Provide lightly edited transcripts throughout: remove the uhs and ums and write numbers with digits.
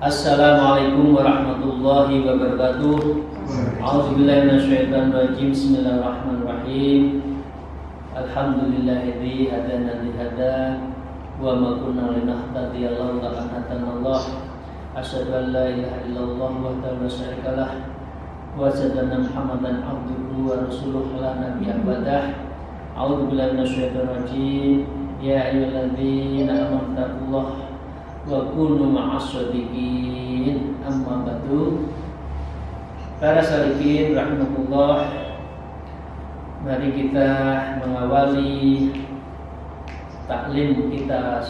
Assalamualaikum warahmatullahi wabarakatuh. A'udzubillahi minasyaitonir rajim. Bismillahirrahmanirrahim. Alhamdulillahilladzi hadana li hada wa ma kunna linahtadiya laula an hadanallah. Asyhadu an la ilaha illallah wahdahu la syarikalah wa asyhadu anna Muhammadan abduhu wa rasuluhu la nabiyya ba'dah. A'udzubillahi minasyaitonir rajim. Ya ayyuhalladzina amanu taqullaha wa kunu ma'as-shadiqin. Amma ba'du. Para salikin rahimakumullah, mari kita mengawali taklim kita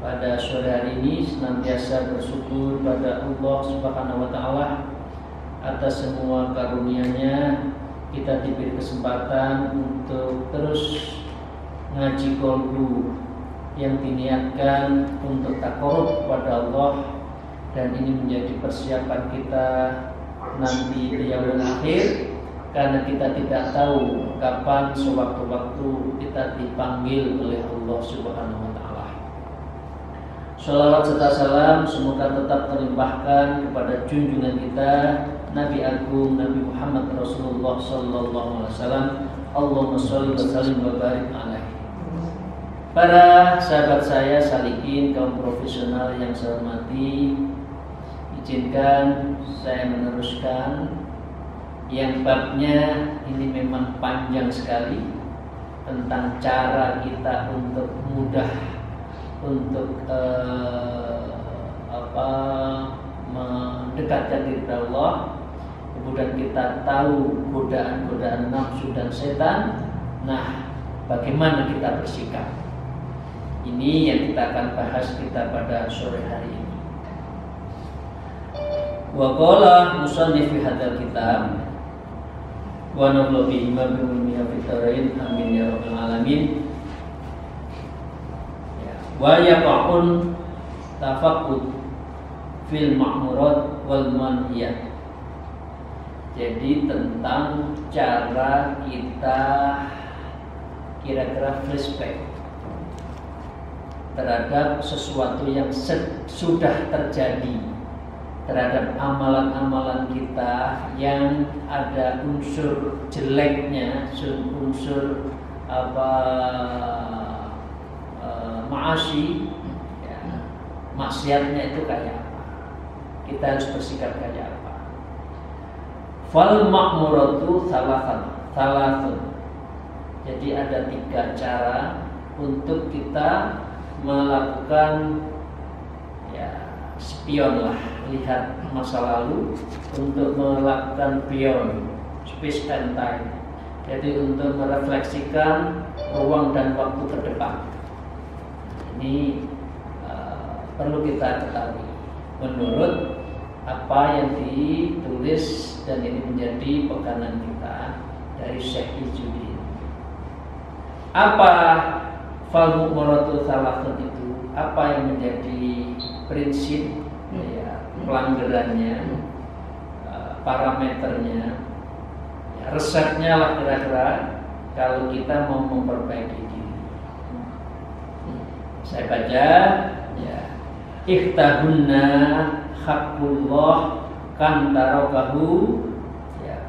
pada sore hari ini senantiasa bersyukur pada Allah Subhanahu wa taala atas semua karunia-Nya. Kita diberi kesempatan untuk terus ngaji qalbu yang diniatkan untuk takarrub kepada Allah, dan ini menjadi persiapan kita nanti di yaumul akhir, karena kita tidak tahu kapan sewaktu-waktu kita dipanggil oleh Allah Subhanahu wa taala. Shalawat serta salam semoga tetap terlimpahkan kepada junjungan kita Nabi Agung Nabi Muhammad Rasulullah sallallahu alaihi wasallam. Allahumma shalli wa sallim wa barik alaihi. Para sahabat saya salikin, kaum profesional yang saya hormati, izinkan saya meneruskan yang babnya ini memang panjang sekali, tentang cara kita untuk mudah untuk mendekatkan diri kepada Allah. Kemudian kita tahu godaan-godaan nafsu dan setan. Nah, bagaimana kita bersikap? Ini yang kita akan bahas kita pada sore hari ini. Wa qala musannif fi hadzal kitab wa naflu bihi ma bi ummihi fi tarain amin ya rabbal alamin. Wa yaqul tafaqqud fil ma'murat wal manhiyat. Jadi tentang cara kita kira-kira flashback terhadap sesuatu yang sudah terjadi, terhadap amalan-amalan kita yang ada unsur jeleknya, unsur maasi, ya, maksiatnya itu kayak apa? Kita harus bersikap kayak apa? Fal ma'muratu salatun. Jadi ada 3 cara untuk kita melakukan spion lah, lihat masa lalu, untuk melakukan beyond space and time, jadi untuk merefleksikan ruang dan waktu ke depan. Ini perlu kita ketahui menurut apa yang ditulis, dan ini menjadi pegangan kita dari Syekh Izzuddin. Apa fal mu'maratu salatun itu? Apa yang menjadi prinsip, pelanggarannya, parameternya, resepnya lah kira-kira kalau kita mau memperbaiki diri. Saya baca, ihtahunna haqqullah kan tarokahu,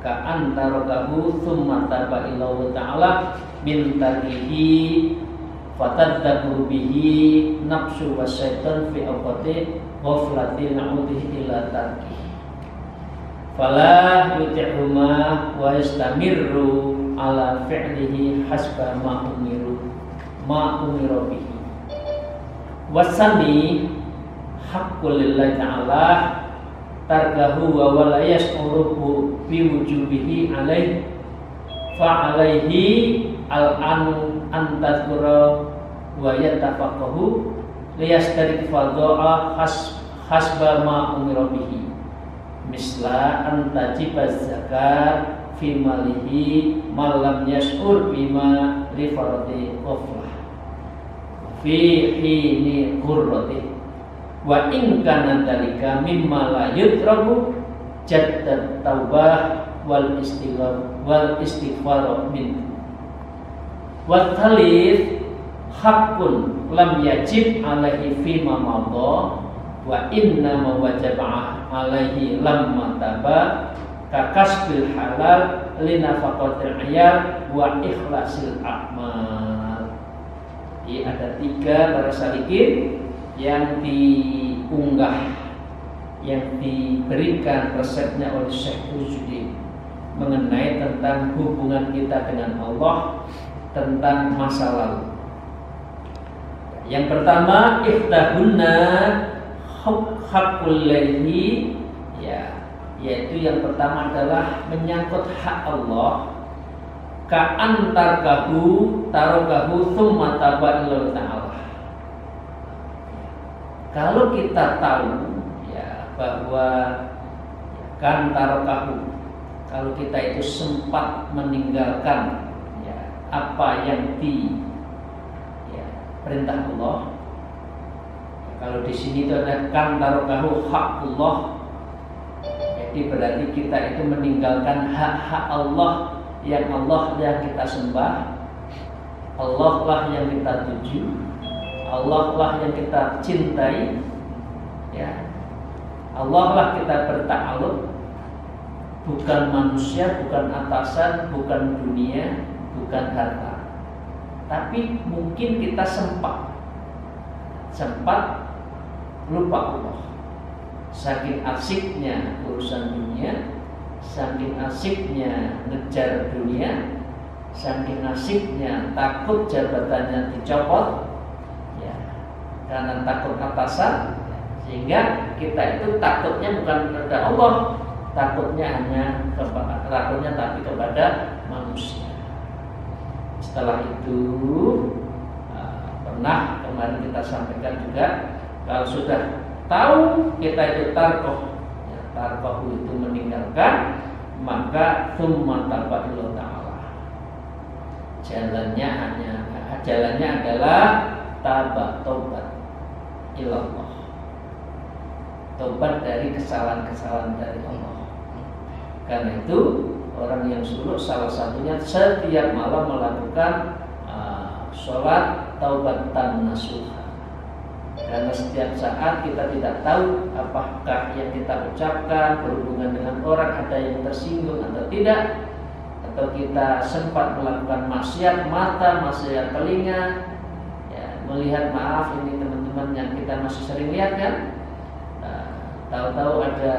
ka antarokahu thumma taba ilahu ta'ala min tarkihi fatadzakuru bihi nafsu wasyaitan fi awqati ghaflati na'udhihi ila tarki fala yuti'huma wa yastamirru ala fi'lihi hasba ma umiru bihi wasani haqqul lillahi ta'ala tarkahu wa wala yash'uruhu biwujubihi alaih fa alaihi al-anu antadkura wa yatafaqahu liyastarik fadha'a hasba ma umira bihi misla antajibaz zakat fi malihi malam yashur bima li fardi ghaflah fi hini qurrati wa in kana dzalika mimma la yutrabu jaddat taubah wal istighfar min wa thalith haqqun lam yajib alaihi fi ma madha wa inna ma wajaba alaihi lamma taba kakasbil halal linafaqatil iyal wa ikhlasil a'mal. Jadi ada 3 para salikin yang diunggah, yang diberikan resepnya oleh Syekh Ujuddin mengenai tentang hubungan kita dengan Allah, tentang masa lalu. Yang pertama, ihdahunna haqqul lahi, ya, yaitu yang pertama adalah menyangkut hak Allah. Ka'an tarkahu tarokahu thumma taba ilallah ta'ala. Kalau kita tahu ya bahwa kan tarokahu, kalau kita itu sempat meninggalkan ya apa yang perintah Allah. Kalau di sini itu ada kan tarokahu hakullah. Jadi berarti kita itu meninggalkan hak-hak Allah yang kita sembah, Allah lah yang kita tuju, Allah lah yang kita cintai, ya. Allah lah kita bertakluk, bukan manusia, bukan atasan, bukan dunia, bukan harta. Tapi mungkin kita sempat lupa Allah. Saking asiknya urusan dunia, saking asiknya ngejar dunia, saking asiknya takut jabatannya dicopot, ya, karena takut atasan, sehingga kita itu takutnya bukan kepada Allah, takutnya tapi kepada manusia. Setelah itu pernah kemarin kita sampaikan juga, kalau sudah tahu kita itu tarkoh itu meninggalkan, maka tsumma taba ilallah ta'ala. Jalannya adalah tobat ilallah. Tobat dari kesalahan-kesalahan dari Allah. Karena itu orang yang suluk salah satunya setiap malam melakukan sholat taubatan nasuha. Karena setiap saat kita tidak tahu apakah yang kita ucapkan berhubungan dengan orang ada yang tersinggung atau tidak, atau kita sempat melakukan maksiat mata, maksiat telinga, ya, melihat, maaf ini teman-teman yang kita masih sering lihat kan, tahu-tahu ada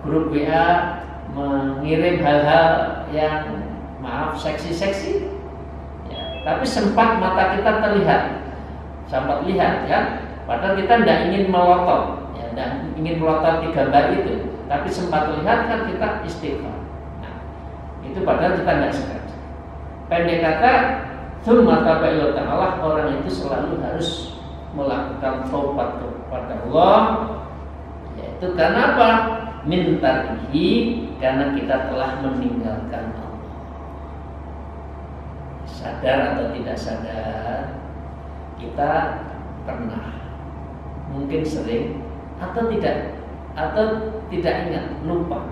grup WA mengirim hal-hal yang maaf seksi-seksi, ya, tapi sempat mata kita terlihat. Sampai lihat kan, padahal kita tidak ingin melotot, ya, tidak ingin melotot di gambar itu, tapi sempat lihat kan kita istighfar. Nah, itu padahal kita tidak sengaja. Pendek kata, tsumma taba ilallah ta'ala, orang itu selalu harus melakukan taubat kepada Allah, yaitu karena apa? Min tarkihi, karena kita telah meninggalkan Allah. Sadar atau tidak sadar, kita pernah, mungkin sering atau tidak ingat, lupa.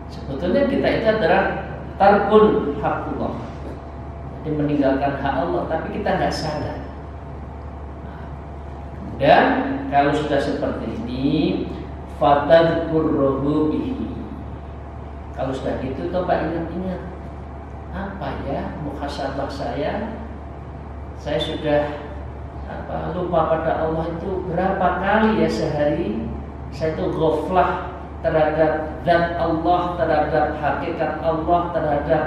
Sebetulnya kita itu adalah tarkun hakullah, jadi meninggalkan hak Allah, tapi kita tidak sadar. Dan kalau sudah seperti ini, fatadkurruhu bihi. Kalau sudah gitu, coba ingat-ingat, apa ya muhasabah saya sudah lupa pada Allah itu berapa kali ya sehari. Saya itu ghaflah terhadap zat Allah, terhadap hakikat Allah, terhadap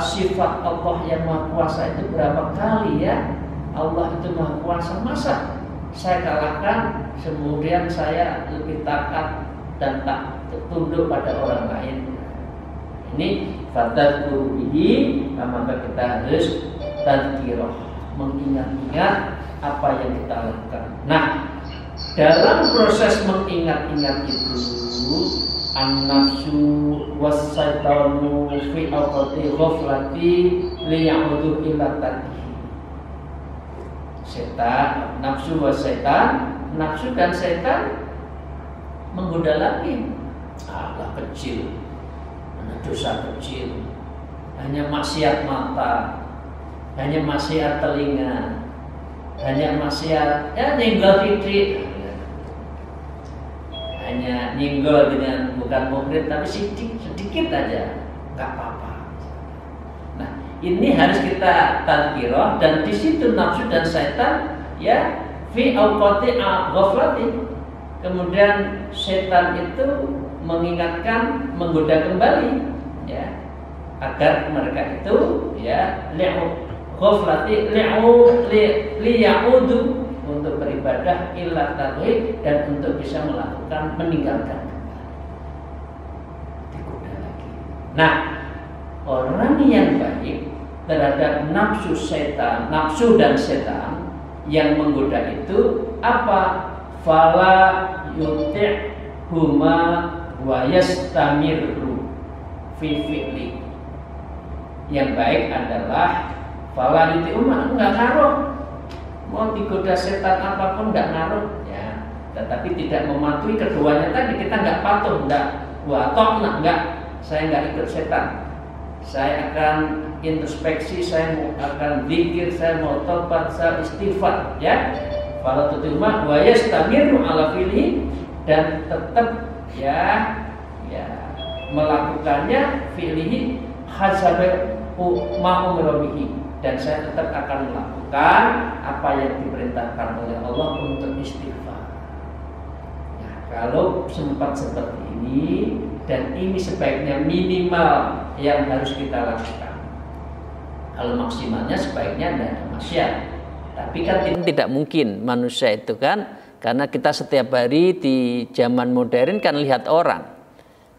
sifat Allah yang Maha Kuasa itu berapa kali ya. Allah itu Maha Kuasa, masa saya kalahkan, kemudian saya lebih taat dan tak tunduk pada orang lain. Ini fatadkuru bihi, maka kita harus tadzkirah, mengingat-ingat apa yang kita lakukan. Nah, dalam proses mengingat-ingat itu an-nafsu was-syaitanu fi awqati ghaflati liya'udhu ila tadhi. Setan, nafsu was-syaitan, nafsu dan setan menggoda lagi. Alah kecil, dosa kecil, hanya maksiat mata, hanya maksiat telinga, hanya maksiat nyenggol titik, hanya nyenggol dengan bukan muhrim tapi sedikit aja, nggak apa-apa. Nah ini harus kita tadkirah, dan di situ nafsu dan setan ya fi awqati ghaflati. Kemudian setan itu mengingatkan, menggoda kembali ya, agar mereka itu ya ghaflati liya'udu untuk beribadah ila tauhid, dan untuk bisa melakukan meninggalkan digoda lagi. Nah, orang yang baik terhadap nafsu setan, nafsu dan setan yang menggoda itu apa? Fala yuti'huma wa yastamirru fi fi'li. Yang baik adalah fala yuti'huma, enggak ngaruh. Mau digoda setan apapun enggak ngaruh ya. Tetapi tidak mematuhi keduanya tadi, kita enggak patuh, enggak enggak. Saya enggak ikut setan. Saya akan introspeksi, saya akan zikir, saya mau tobat, saya istighfar ya. Fala tutimma wa yastamiru ala fi'li, dan tetap ya melakukannya fi'lihi hasabe ma'umrobihi, dan saya tetap akan melakukan apa yang diperintahkan oleh Allah untuk istighfar. Nah, kalau sempat seperti ini, dan ini sebaiknya minimal yang harus kita lakukan. Kalau maksimalnya sebaiknya tidak ada maksiat. Tapi kan tidak mungkin manusia itu kan, karena kita setiap hari di zaman modern kan lihat orang,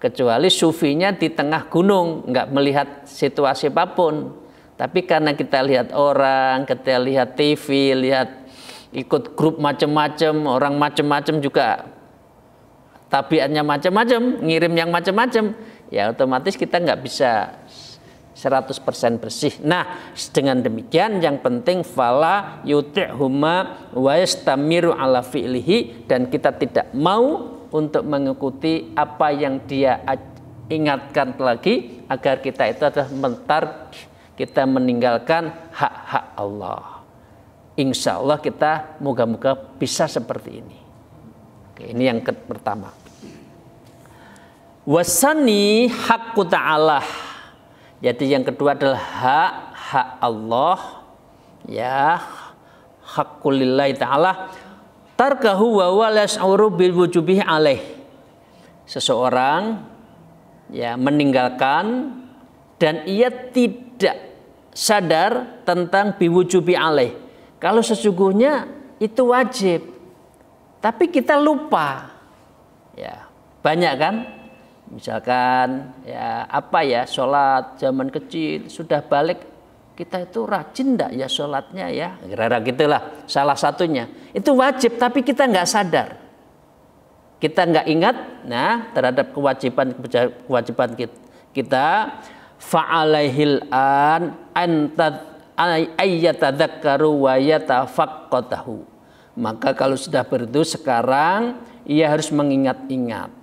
kecuali sufinya di tengah gunung nggak melihat situasi apapun. Tapi karena kita lihat orang, kita lihat TV, lihat ikut grup macam-macam, orang macam-macam juga tabiatnya macam-macam, ngirim yang macam-macam, ya otomatis kita nggak bisa 100% bersih. Nah, dengan demikian yang penting fala yuti'huma wa yastamiru ala fi'lihi, dan kita tidak mau untuk mengikuti apa yang dia ingatkan lagi, agar kita itu adalah kita meninggalkan hak-hak Allah. Insya Allah kita moga-moga bisa seperti ini. Oke, ini yang pertama. Wasani haqqu ta'ala. Jadi yang kedua adalah hak Allah, ya, haqqulillahi ta'ala, tarkahu wa huwa la yash'uru bil wujubihi alaih. Seseorang ya meninggalkan dan ia tidak sadar tentang biwujubi alaih. Kalau sesungguhnya itu wajib, tapi kita lupa. Ya, banyak kan? Misalkan ya apa ya, sholat zaman kecil sudah balik, kita itu rajin enggak ya sholatnya ya, kira-kira gitulah salah satunya. Itu wajib tapi kita nggak sadar, kita nggak ingat. Nah, terhadap kewajiban kita fa'alaihil an ayyatadzakkaru wa yatafaqqatahu. Maka kalau sudah begitu sekarang ia harus mengingat-ingat.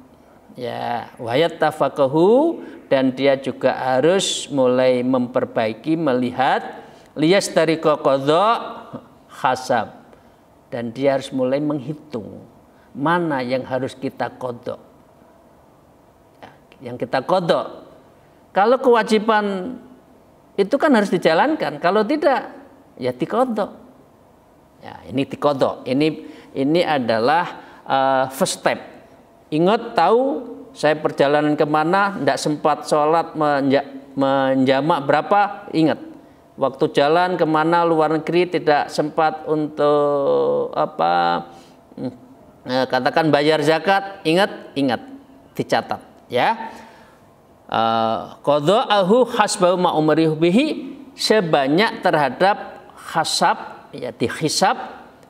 Ya, wayat tafaqahu, dan dia juga harus mulai memperbaiki, melihat lias dari qadha hasab, dan dia harus mulai menghitung mana yang harus kita qadha. Ya, yang kita qadha. Kalau kewajiban itu kan harus dijalankan, kalau tidak ya diqadha. Ya, ini diqadha. Ini adalah first step. Ingat, tahu saya perjalanan kemana, tidak sempat sholat menjamak berapa, ingat. Waktu jalan kemana luar negeri tidak sempat untuk katakan bayar zakat, ingat, dicatat ya. Qadha'ahu hasbahu ma umrihu bihi, sebanyak terhadap hasab, ya dihisab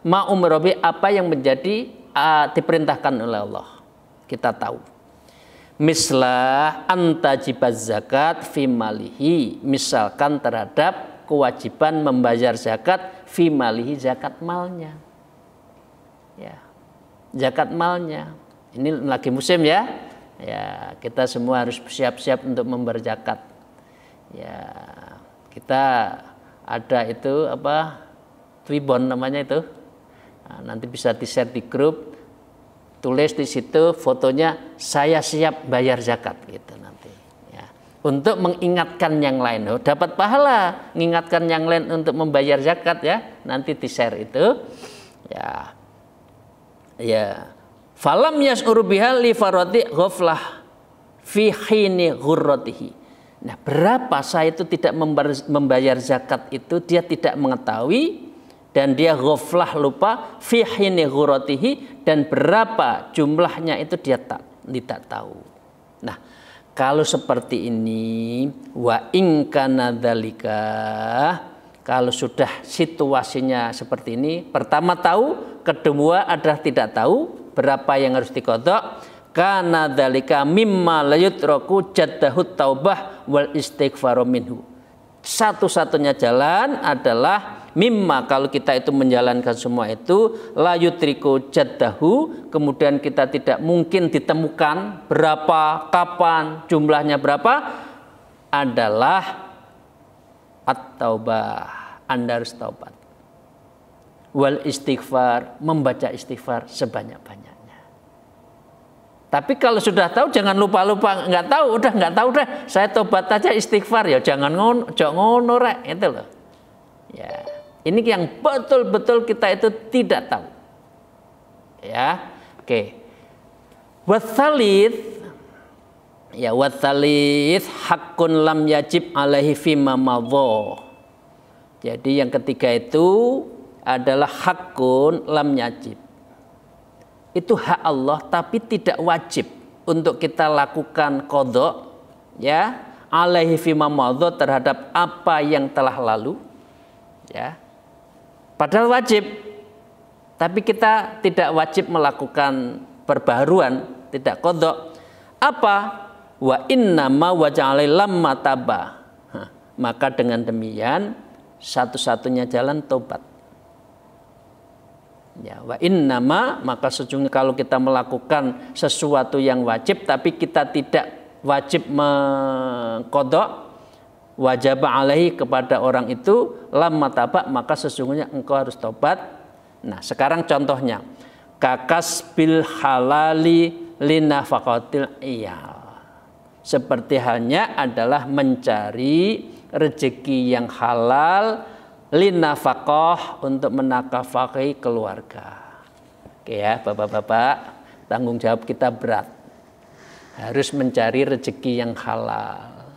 ma umrihu bihi, apa yang menjadi diperintahkan oleh Allah. Kita tahu. Mislah antajibaz zakat fi malihi, misalkan terhadap kewajiban membayar zakat fi malihi, zakat malnya. Ya. Zakat malnya. Ini lagi musim ya. Ya, kita semua harus siap-siap untuk membayar zakat. Ya, kita ada itu apa? Twibon namanya itu. Nah, nanti bisa di-share di grup. Tulis di situ fotonya saya siap bayar zakat gitu nanti ya. Untuk mengingatkan yang lain, dapat pahala mengingatkan yang lain untuk membayar zakat ya. Nanti di-share itu ya. Ya. Falam yas'ur bihal li farati ghaflah fi hini ghurratihi. Nah, berapa saya itu tidak membayar zakat itu dia tidak mengetahui dan dia ghaflah lupa fi hini ghurratihi, dan berapa jumlahnya itu dia tidak tahu. Nah, kalau seperti ini wa in kana dzalika, kalau sudah situasinya seperti ini, pertama tahu, kedua adalah tidak tahu berapa yang harus diqadha, kana dzalika mimma la yutraku jaddahut taubah wal istighfaru minhu. Satu-satunya jalan adalah mimma, kalau kita itu menjalankan semua itu la yutriku jaddahu, kemudian kita tidak mungkin ditemukan berapa, kapan, jumlahnya berapa, adalah at-taubah, Anda harus taubat, wal istighfar, membaca istighfar sebanyak-banyaknya. Tapi kalau sudah tahu jangan lupa-lupa, nggak tahu dah, saya tobat aja istighfar ya, jangan ngono rek, itu loh. Ya, ini yang betul-betul kita itu tidak tahu. Ya, oke. Watsalits, ya watsalits hakun lam yajib alaihi fima madha. Jadi yang ketiga itu adalah hakun lam yajib. Itu hak Allah tapi tidak wajib untuk kita lakukan qadha ya, alaihi fima madha, terhadap apa yang telah lalu ya. Padahal wajib, tapi kita tidak wajib melakukan perbaharuan, tidak qadha. Apa? Wa inna ma waja'alai lamma taba. Maka dengan demikian satu-satunya jalan tobat. Ya, wa innama, maka sesungguhnya kalau kita melakukan sesuatu yang wajib tapi kita tidak wajib mengqadha, wajib alaihi, kepada orang itu lamma taba, maka sesungguhnya engkau harus tobat. Nah, sekarang contohnya kakas bil halali linafaqatil iyal. Seperti halnya adalah mencari rezeki yang halal linafaqah, untuk menakafahi keluarga. Oke ya, bapak-bapak, tanggung jawab kita berat. Harus mencari rezeki yang halal.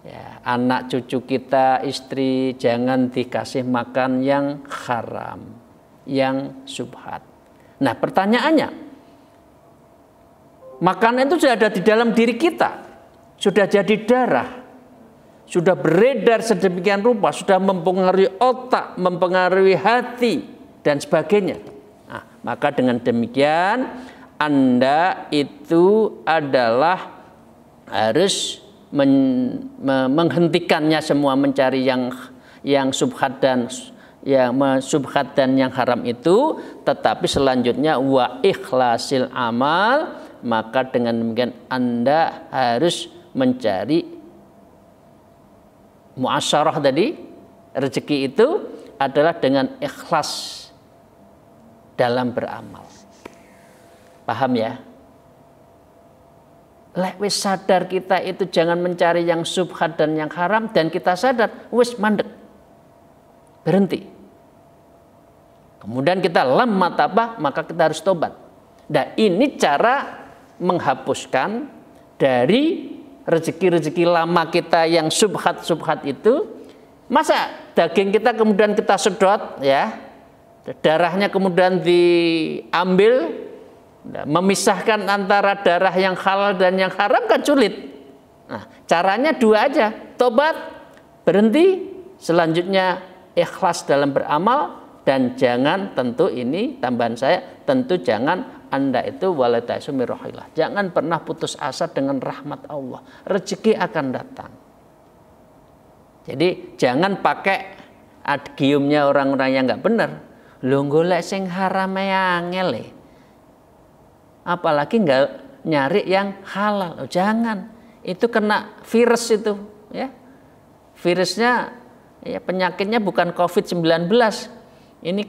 Ya, anak cucu kita, istri, jangan dikasih makan yang haram, yang syubhat. Nah, pertanyaannya, makanan itu sudah ada di dalam diri kita, sudah jadi darah, sudah beredar sedemikian rupa, sudah mempengaruhi otak, mempengaruhi hati, dan sebagainya. Nah, maka dengan demikian Anda itu adalah harus menghentikannya semua, mencari yang subhat dan yang haram itu. Tetapi selanjutnya wa ikhlasil amal, maka dengan demikian Anda harus mencari muasyarah tadi, rezeki itu adalah dengan ikhlas dalam beramal. Paham ya? Lek wis sadar kita itu jangan mencari yang subhat dan yang haram, dan kita sadar wis mandek, berhenti. Kemudian kita lamma tabah, maka kita harus tobat. Nah, ini cara menghapuskan dari rezeki-rezeki lama kita yang subhat-subhat itu. Masa daging kita kemudian kita sedot ya, darahnya kemudian diambil, memisahkan antara darah yang halal dan yang haram kan sulit. Nah, caranya dua aja, tobat, berhenti, selanjutnya ikhlas dalam beramal, dan jangan, tentu ini tambahan saya, tentu jangan Anda itu walatasumirrohillah. Jangan pernah putus asa dengan rahmat Allah. Rezeki akan datang. Jadi jangan pakai adgiumnya orang-orang yang nggak benar. Lho golek sing haram angel. Apalagi nggak nyari yang halal. Oh, jangan. Itu kena virus itu, ya. Virusnya, ya, penyakitnya bukan COVID-19. Ini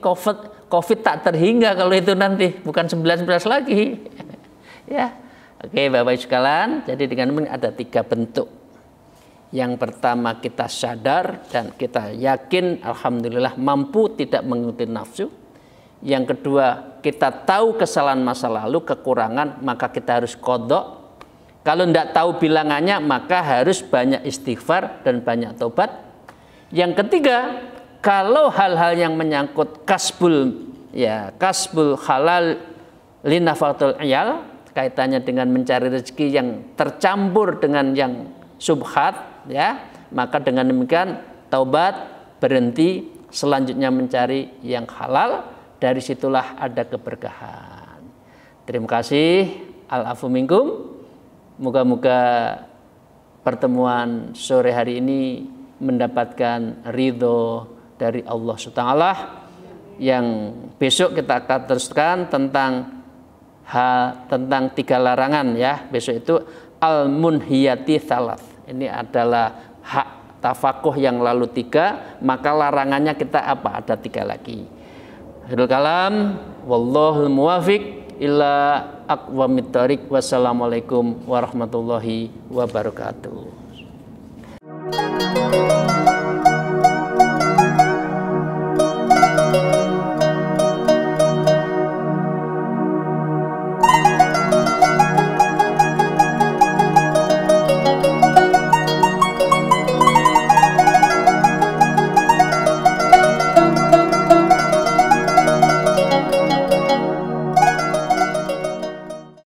COVID tak terhingga kalau itu nanti, bukan 19 lagi. Ya. Oke, Bapak Ibu sekalian, jadi dengan ini ada 3 bentuk. Yang pertama kita sadar dan kita yakin alhamdulillah mampu tidak mengikuti nafsu. Yang kedua kita tahu kesalahan masa lalu, kekurangan, maka kita harus qadha. Kalau tidak tahu bilangannya maka harus banyak istighfar dan banyak tobat. Yang ketiga, kalau hal-hal yang menyangkut kasbul halal linafaqatul iyal, kaitannya dengan mencari rezeki yang tercampur dengan yang subhat, ya, maka dengan demikian taubat, berhenti, selanjutnya mencari yang halal, dari situlah ada keberkahan. Terima kasih, al-afu minkum. Moga-moga pertemuan sore hari ini mendapatkan ridho dari Allah SWT. Yang besok kita akan teruskan tentang 3 larangan, ya. Besok itu al-munhiyati thalath. Ini adalah hak tafakuh yang lalu 3, maka larangannya kita apa? Ada 3 lagi. Akhirul kalam, wallahul muwafiq ila aqwamit thariq. Wassalamualaikum warahmatullahi wabarakatuh.